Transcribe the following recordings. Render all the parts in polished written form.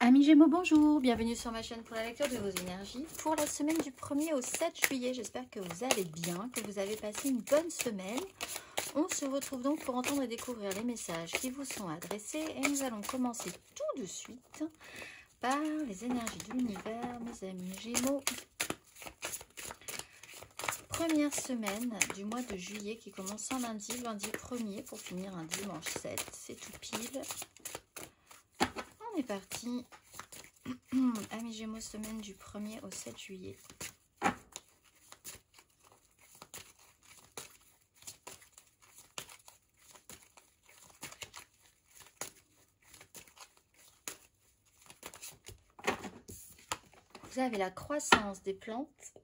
Amis Gémeaux, bonjour, bienvenue sur ma chaîne pour la lecture de vos énergies. Pour la semaine du 1er au 7 juillet, j'espère que vous allez bien, que vous avez passé une bonne semaine. On se retrouve donc pour entendre et découvrir les messages qui vous sont adressés. Et nous allons commencer tout de suite par les énergies de l'univers, mes amis Gémeaux. Première semaine du mois de juillet qui commence un lundi 1er pour finir un dimanche 7. C'est tout pile. On est parti. Amis Gémeaux, semaine du 1er au 7 juillet. Vous avez la croissance des plantes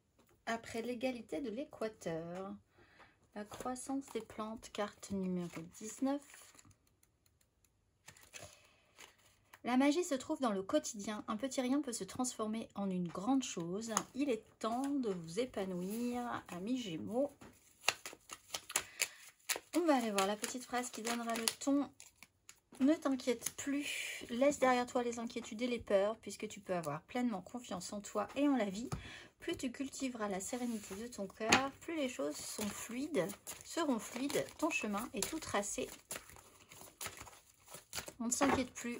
après l'égalité de l'équateur. La croissance des plantes, carte numéro 19. La magie se trouve dans le quotidien. Un petit rien peut se transformer en une grande chose. Il est temps de vous épanouir, amis Gémeaux. On va aller voir la petite phrase qui donnera le ton. Ne t'inquiète plus, laisse derrière toi les inquiétudes et les peurs, puisque tu peux avoir pleinement confiance en toi et en la vie. Plus tu cultiveras la sérénité de ton cœur, plus les choses seront fluides, ton chemin est tout tracé. On ne s'inquiète plus.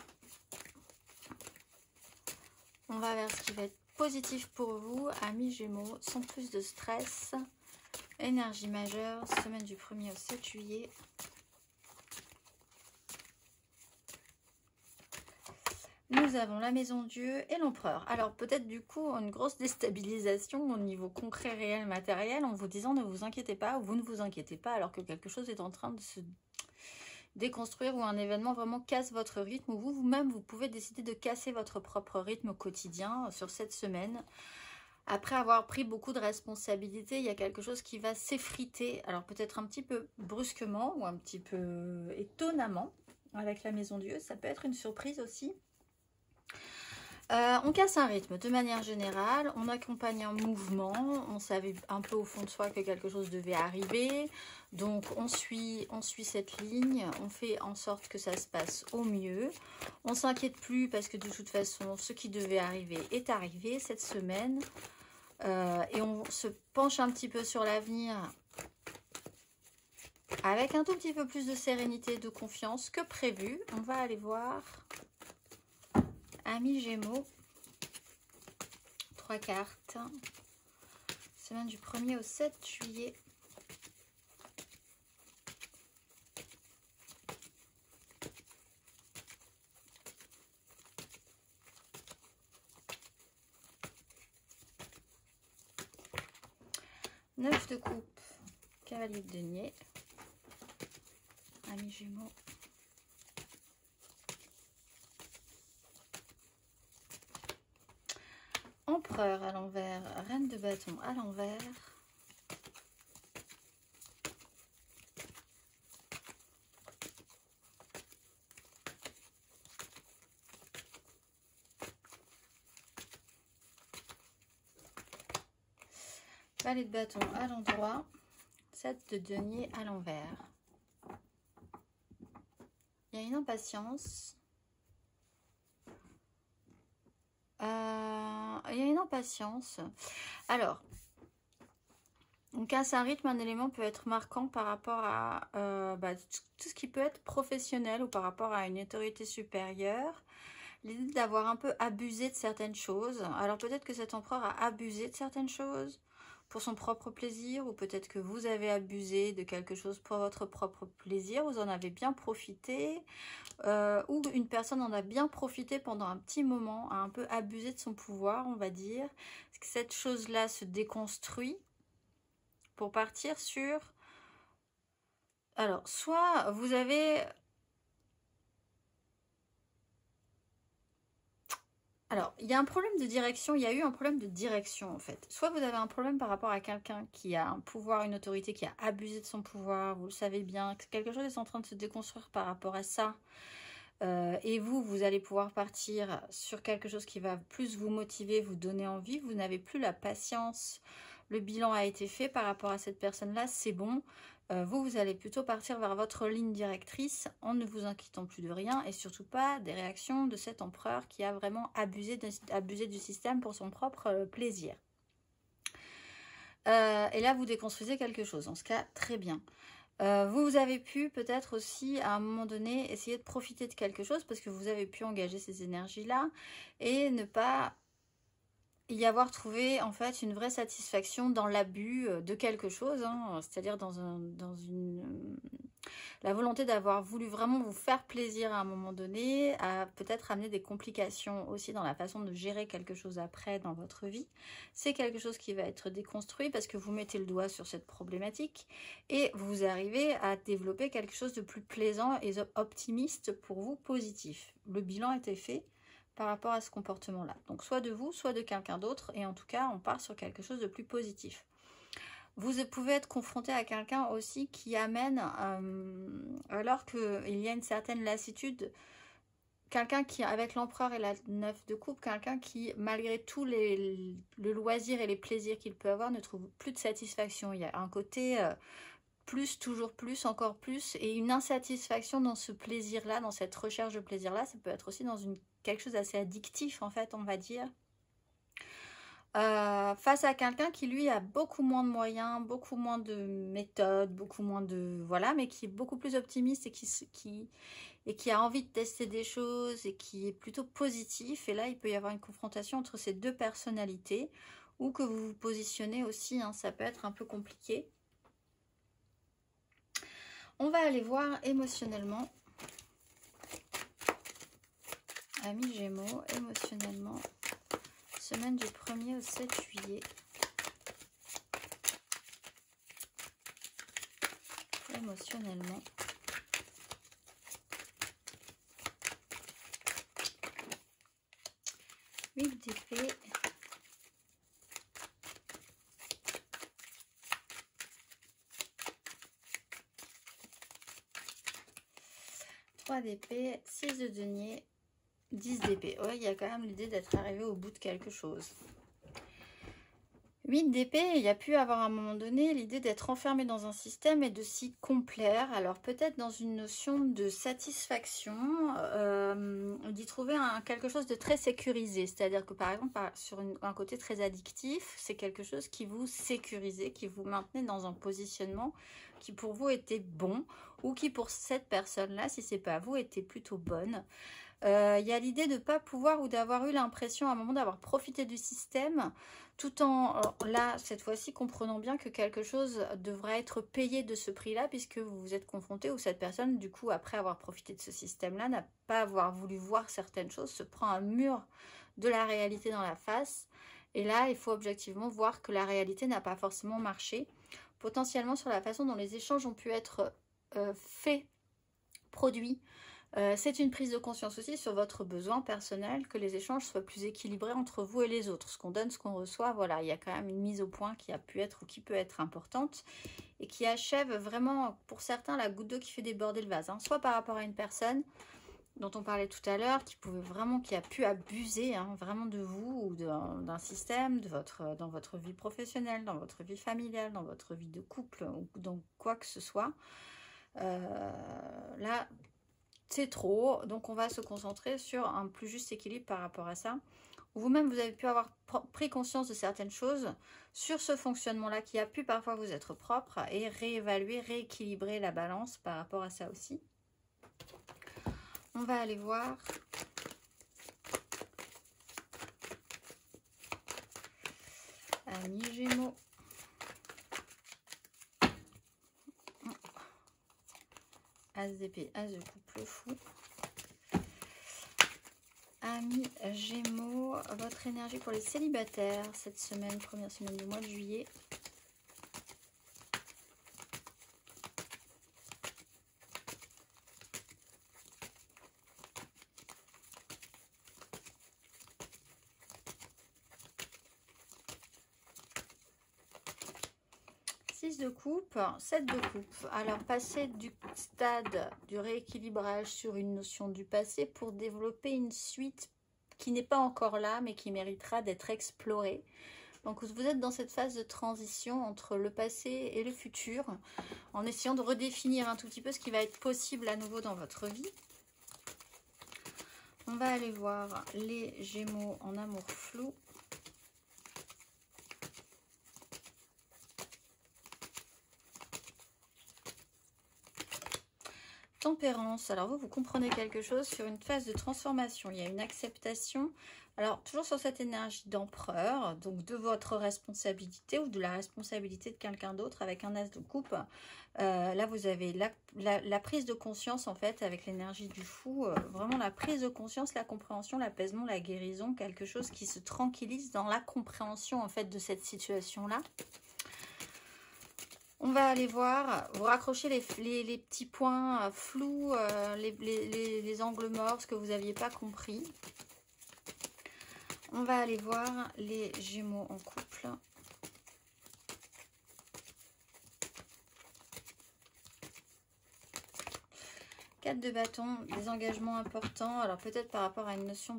On va vers ce qui va être positif pour vous, amis Gémeaux, sans plus de stress. Énergie majeure, semaine du 1er au 7 juillet. Nous avons la maison Dieu et l'empereur. Alors peut-être du coup une grosse déstabilisation au niveau concret, réel, matériel, en vous disant ne vous inquiétez pas ou vous ne vous inquiétez pas alors que quelque chose est en train de se déconstruire ou un événement vraiment casse votre rythme ou vous-même vous pouvez décider de casser votre propre rythme au quotidien sur cette semaine. Après avoir pris beaucoup de responsabilités, il y a quelque chose qui va s'effriter, alors peut-être un petit peu brusquement ou un petit peu étonnamment avec la maison Dieu, ça peut être une surprise aussi. On casse un rythme de manière générale, on accompagne un mouvement, on savait un peu au fond de soi que quelque chose devait arriver, donc on suit cette ligne, on fait en sorte que ça se passe au mieux, on s'inquiète plus parce que de toute façon ce qui devait arriver est arrivé cette semaine, et on se penche un petit peu sur l'avenir avec un tout petit peu plus de sérénité et de confiance que prévu. On va aller voir... Amis Gémeaux, 3 cartes, semaine du 1er au 7 juillet. Neuf de coupe, cavalier de denier, amis Gémeaux. Empereur à l'envers, reine de bâton à l'envers. Valet de bâton à l'endroit, 7 de denier à l'envers. Il y a une impatience. Il y a une impatience. Alors, on casse un rythme, un élément peut être marquant par rapport à tout ce qui peut être professionnel ou par rapport à une autorité supérieure. L'idée d'avoir un peu abusé de certaines choses. Alors peut-être que cet empereur a abusé de certaines choses pour son propre plaisir, ou peut-être que vous avez abusé de quelque chose pour votre propre plaisir, vous en avez bien profité, ou une personne en a bien profité pendant un petit moment, a un peu abusé de son pouvoir, on va dire. Est-ce que cette chose-là se déconstruit pour partir sur... Alors, soit vous avez... Alors, il y a un problème de direction, il y a eu un problème de direction en fait. Soit vous avez un problème par rapport à quelqu'un qui a un pouvoir, une autorité, qui a abusé de son pouvoir, vous le savez bien, que quelque chose est en train de se déconstruire par rapport à ça. Et vous allez pouvoir partir sur quelque chose qui va plus vous motiver, vous donner envie. Vous n'avez plus la patience. Le bilan a été fait par rapport à cette personne-là, c'est bon. vous allez plutôt partir vers votre ligne directrice en ne vous inquiétant plus de rien et surtout pas des réactions de cet empereur qui a vraiment abusé du système pour son propre plaisir. Et là, vous déconstruisez quelque chose. En ce cas, très bien. Vous avez pu peut-être aussi à un moment donné essayer de profiter de quelque chose parce que vous avez pu engager ces énergies-là et ne pas y avoir trouvé en fait une vraie satisfaction dans l'abus de quelque chose, hein, c'est-à-dire la volonté d'avoir voulu vraiment vous faire plaisir à un moment donné, a peut-être amené des complications aussi dans la façon de gérer quelque chose après dans votre vie. C'est quelque chose qui va être déconstruit parce que vous mettez le doigt sur cette problématique et vous arrivez à développer quelque chose de plus plaisant et optimiste pour vous, positif. Le bilan était fait par rapport à ce comportement-là. Donc soit de vous, soit de quelqu'un d'autre, et en tout cas, on part sur quelque chose de plus positif. Vous pouvez être confronté à quelqu'un aussi qui amène, alors qu'il y a une certaine lassitude, quelqu'un qui, avec l'empereur et la 9 de coupe, quelqu'un qui, malgré tout le loisir et les plaisirs qu'il peut avoir, ne trouve plus de satisfaction. Il y a un côté plus, toujours plus, encore plus, et une insatisfaction dans ce plaisir-là, dans cette recherche de plaisir-là. Ça peut être aussi dans quelque chose d'assez addictif, en fait, on va dire. Face à quelqu'un qui, lui, a beaucoup moins de moyens, beaucoup moins de méthodes, beaucoup moins de... Voilà, mais qui est beaucoup plus optimiste et qui a envie de tester des choses et qui est plutôt positif. Et là, il peut y avoir une confrontation entre ces deux personnalités ou que vous vous positionnez aussi, hein, ça peut être un peu compliqué. On va aller voir émotionnellement. Amis Gémeaux, émotionnellement, semaine du 1er au 7 juillet. Émotionnellement. Huit d'épée. D'épée, 6 de denier, 10 d'épée. Ouais, il y a quand même l'idée d'être arrivé au bout de quelque chose. 8 d'épée, il y a pu avoir à un moment donné l'idée d'être enfermé dans un système et de s'y complaire. Alors peut-être dans une notion de satisfaction, d'y trouver quelque chose de très sécurisé. C'est-à-dire que par exemple, sur un côté très addictif, c'est quelque chose qui vous sécurisait, qui vous maintenait dans un positionnement qui pour vous était bon, ou qui pour cette personne-là, si c'est pas vous, était plutôt bonne. Il y a l'idée de ne pas pouvoir ou d'avoir eu l'impression à un moment d'avoir profité du système, tout en, là, cette fois-ci, comprenant bien que quelque chose devrait être payé de ce prix-là, puisque vous vous êtes confronté, ou cette personne, du coup, après avoir profité de ce système-là, n'a pas avoir voulu voir certaines choses, se prend un mur de la réalité dans la face. Et là, il faut objectivement voir que la réalité n'a pas forcément marché, potentiellement sur la façon dont les échanges ont pu être faits, produits. C'est une prise de conscience aussi sur votre besoin personnel, que les échanges soient plus équilibrés entre vous et les autres. Ce qu'on donne, ce qu'on reçoit, voilà, il y a quand même une mise au point qui a pu être ou qui peut être importante et qui achève vraiment, pour certains, la goutte d'eau qui fait déborder le vase. Hein. Soit par rapport à une personne dont on parlait tout à l'heure, qui a pu abuser vraiment de vous ou d'un système, dans votre vie professionnelle, dans votre vie familiale, dans votre vie de couple ou dans quoi que ce soit. Là, c'est trop, donc on va se concentrer sur un plus juste équilibre par rapport à ça. Vous-même, vous avez pu avoir pris conscience de certaines choses sur ce fonctionnement-là qui a pu parfois vous être propre et réévaluer, rééquilibrer la balance par rapport à ça aussi. On va aller voir Amis Gémeaux. As d'épée, As de coupe, le fou. Amis Gémeaux, votre énergie pour les célibataires cette semaine, première semaine du mois de juillet. De coupe, 7 de coupe. Alors passer du stade du rééquilibrage sur une notion du passé pour développer une suite qui n'est pas encore là mais qui méritera d'être explorée. Donc vous êtes dans cette phase de transition entre le passé et le futur, en essayant de redéfinir un tout petit peu ce qui va être possible à nouveau dans votre vie. On va aller voir les Gémeaux en amour flou. Tempérance, alors vous comprenez quelque chose sur une phase de transformation, il y a une acceptation, alors toujours sur cette énergie d'empereur, donc de votre responsabilité ou de la responsabilité de quelqu'un d'autre avec un as de coupe. Là vous avez la prise de conscience en fait avec l'énergie du fou, vraiment la prise de conscience, la compréhension, l'apaisement, la guérison, quelque chose qui se tranquillise dans la compréhension en fait de cette situation-là. On va aller voir, vous raccrochez les petits points flous, les angles morts, ce que vous n'aviez pas compris. On va aller voir les Gémeaux en couple. Quatre de bâton, des engagements importants. Alors peut-être par rapport à une notion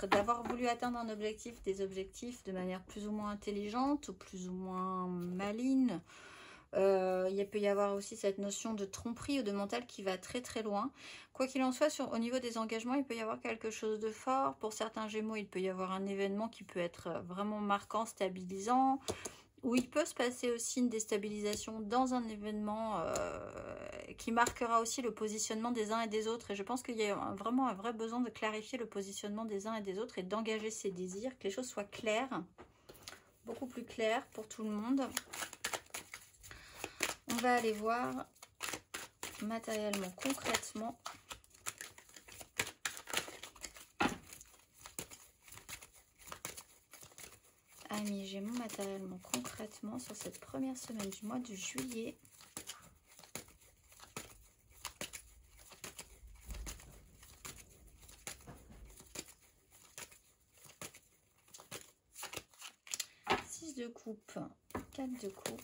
d'avoir voulu atteindre un objectif, des objectifs de manière plus ou moins intelligente ou plus ou moins maligne. Il peut y avoir aussi cette notion de tromperie ou de mental qui va très très loin. Quoi qu'il en soit, au niveau des engagements, il peut y avoir quelque chose de fort. Pour certains Gémeaux, il peut y avoir un événement qui peut être vraiment marquant, stabilisant. Où il peut se passer aussi une déstabilisation dans un événement qui marquera aussi le positionnement des uns et des autres. Et je pense qu'il y a vraiment un vrai besoin de clarifier le positionnement des uns et des autres et d'engager ses désirs, que les choses soient claires, beaucoup plus claires pour tout le monde. On va aller voir matériellement, concrètement. Amis Gémeaux, matériellement, concrètement, sur cette première semaine du mois de juillet. Six de coupe, 4 de coupe.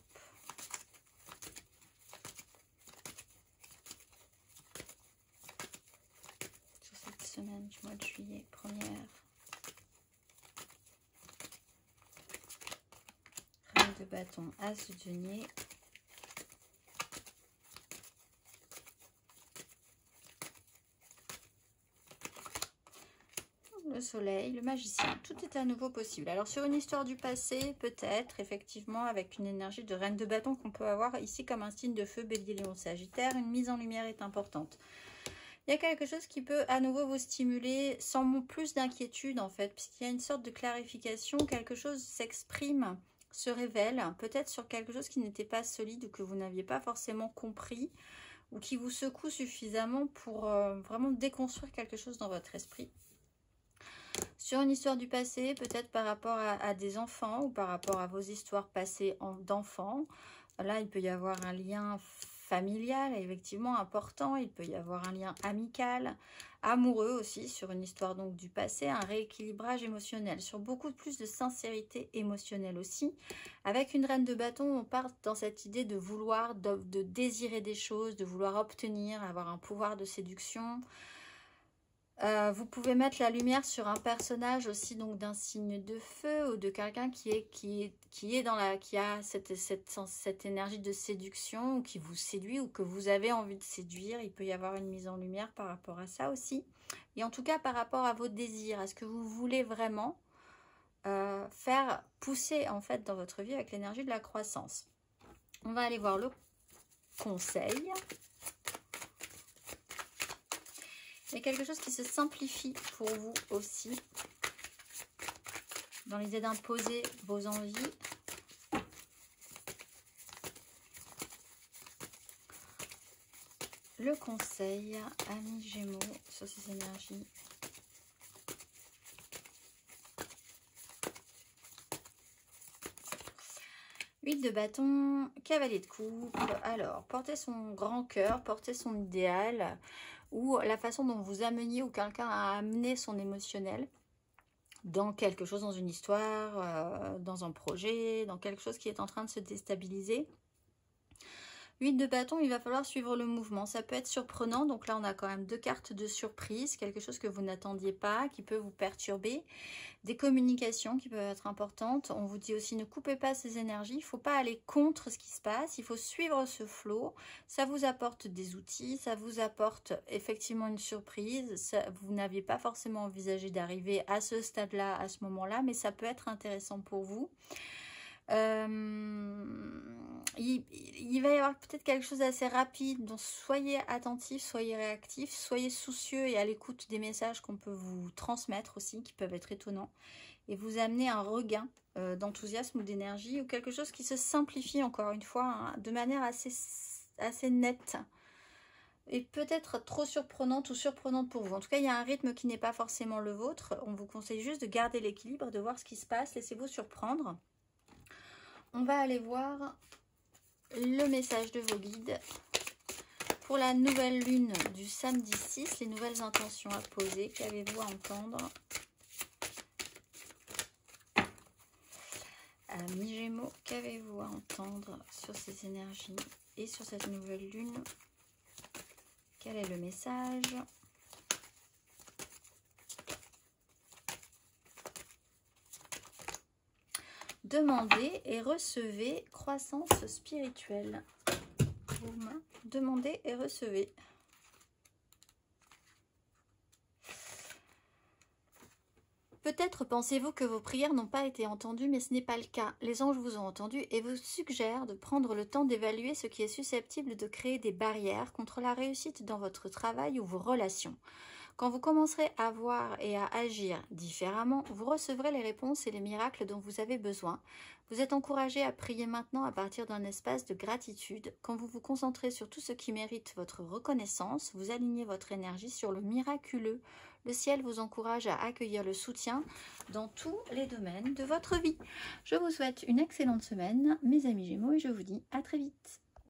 Sur cette semaine du mois de juillet, première. De bâton, as de denier, le soleil, le magicien, tout est à nouveau possible. Alors sur une histoire du passé, peut-être effectivement avec une énergie de reine de bâton qu'on peut avoir ici comme un signe de feu, bélier, lion, sagittaire, une mise en lumière est importante. Il y a quelque chose qui peut à nouveau vous stimuler sans plus d'inquiétude en fait, puisqu'il y a une sorte de clarification, quelque chose s'exprime, se révèle, peut-être sur quelque chose qui n'était pas solide ou que vous n'aviez pas forcément compris, ou qui vous secoue suffisamment pour vraiment déconstruire quelque chose dans votre esprit. Sur une histoire du passé, peut-être par rapport à des enfants ou par rapport à vos histoires passées d'enfants, là il peut y avoir un lien familial effectivement important, il peut y avoir un lien amical, amoureux aussi sur une histoire donc du passé, un rééquilibrage émotionnel, sur beaucoup plus de sincérité émotionnelle aussi. Avec une reine de bâton, on part dans cette idée de vouloir, de désirer des choses, de vouloir obtenir, avoir un pouvoir de séduction. Vous pouvez mettre la lumière sur un personnage aussi donc d'un signe de feu ou de quelqu'un qui a cette énergie de séduction ou qui vous séduit ou que vous avez envie de séduire. Il peut y avoir une mise en lumière par rapport à ça aussi. Et en tout cas par rapport à vos désirs, est-ce que vous voulez vraiment faire pousser en fait dans votre vie avec l'énergie de la croissance? On va aller voir le conseil. Il y a quelque chose qui se simplifie pour vous aussi, dans l'idée d'imposer vos envies. Le conseil, amis Gémeaux, sur ces énergies. Huit de bâton, cavalier de coupe. Alors, porter son grand cœur, porter son idéal, ou la façon dont vous ameniez ou quelqu'un a amené son émotionnel dans quelque chose, dans une histoire, dans un projet, dans quelque chose qui est en train de se déstabiliser. 8 de bâton, il va falloir suivre le mouvement. Ça peut être surprenant. Donc là, on a quand même 2 cartes de surprise. Quelque chose que vous n'attendiez pas, qui peut vous perturber. Des communications qui peuvent être importantes. On vous dit aussi, ne coupez pas ces énergies. Il ne faut pas aller contre ce qui se passe. Il faut suivre ce flot. Ça vous apporte des outils. Ça vous apporte effectivement une surprise. Ça, vous n'aviez pas forcément envisagé d'arriver à ce stade-là, à ce moment-là. Mais ça peut être intéressant pour vous. Il va y avoir peut-être quelque chose d'assez rapide, donc soyez attentifs, soyez réactifs, soyez soucieux et à l'écoute des messages qu'on peut vous transmettre aussi, qui peuvent être étonnants, et vous amener un regain d'enthousiasme ou d'énergie, ou quelque chose qui se simplifie encore une fois, hein, de manière assez nette, et peut-être trop surprenante ou surprenante pour vous. En tout cas, il y a un rythme qui n'est pas forcément le vôtre. On vous conseille juste de garder l'équilibre, de voir ce qui se passe, laissez-vous surprendre. On va aller voir le message de vos guides pour la nouvelle lune du samedi 6, les nouvelles intentions à poser. Qu'avez-vous à entendre? Amis Gémeaux, qu'avez-vous à entendre sur ces énergies et sur cette nouvelle lune? Quel est le message? Demandez et recevez croissance spirituelle. Demandez et recevez. Peut-être pensez-vous que vos prières n'ont pas été entendues, mais ce n'est pas le cas. Les anges vous ont entendu et vous suggèrent de prendre le temps d'évaluer ce qui est susceptible de créer des barrières contre la réussite dans votre travail ou vos relations. Quand vous commencerez à voir et à agir différemment, vous recevrez les réponses et les miracles dont vous avez besoin. Vous êtes encouragé à prier maintenant à partir d'un espace de gratitude. Quand vous vous concentrez sur tout ce qui mérite votre reconnaissance, vous alignez votre énergie sur le miraculeux. Le ciel vous encourage à accueillir le soutien dans tous les domaines de votre vie. Je vous souhaite une excellente semaine, mes amis Gémeaux, et je vous dis à très vite.